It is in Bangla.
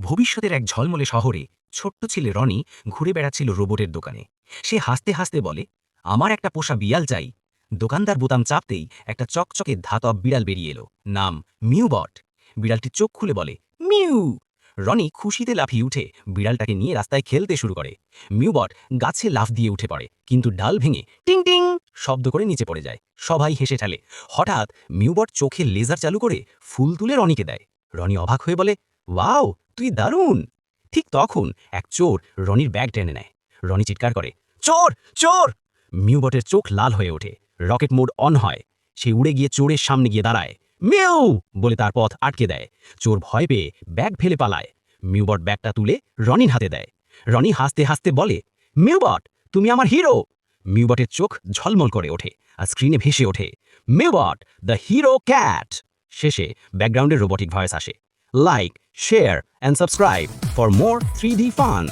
ভবিষ্যতের এক ঝলমলে শহরে ছোট্ট ছেলে রনি ঘুরে বেড়াচ্ছিল রোবটের দোকানে। সে হাসতে হাসতে বলে, আমার একটা পোষা বিড়াল চাই। দোকানদার বোতাম চাপতেই একটা চকচকে ধাতব বিড়াল বেরিয়ে এলো, নাম মিউবট। বিড়ালটি চোখ খুলে বলে, মিউ। রনি খুশিতে লাফিয়ে উঠে বিড়ালটাকে নিয়ে রাস্তায় খেলতে শুরু করে। মিউবট গাছে লাফ দিয়ে উঠে পড়ে, কিন্তু ডাল ভেঙে টিং টিং শব্দ করে নিচে পড়ে যায়। সবাই হেসে ঠেলে। হঠাৎ মিউবট চোখে লেজার চালু করে ফুল তুলে রনিকে দেয়। রনি অবাক হয়ে বলে, ওয়াও, তুই দারুণ। ঠিক তখন এক চোর রনির ব্যাগ টেনে নেয়। রনি চিৎকার করে, চোর চোর। মিউবটের চোখ লাল হয়ে ওঠে, রকেট মোড অন হয়। সে উড়ে গিয়ে চোরের সামনে গিয়ে দাঁড়ায়, মিউ বলে তার পথ আটকে দেয়। চোর ভয় পেয়ে ব্যাগ ফেলে পালায়। মিউবট ব্যাগটা তুলে রনির হাতে দেয়। রনি হাসতে হাসতে বলে, মিউবট, তুমি আমার হিরো। মিউবটের চোখ ঝলমল করে ওঠে আর স্ক্রিনে ভেসে ওঠে, মিউবট দ্য হিরো ক্যাট। শেষে ব্যাকগ্রাউন্ডে রোবোটিক ভয়েস আসে। Like, share, and subscribe for more 3D fun.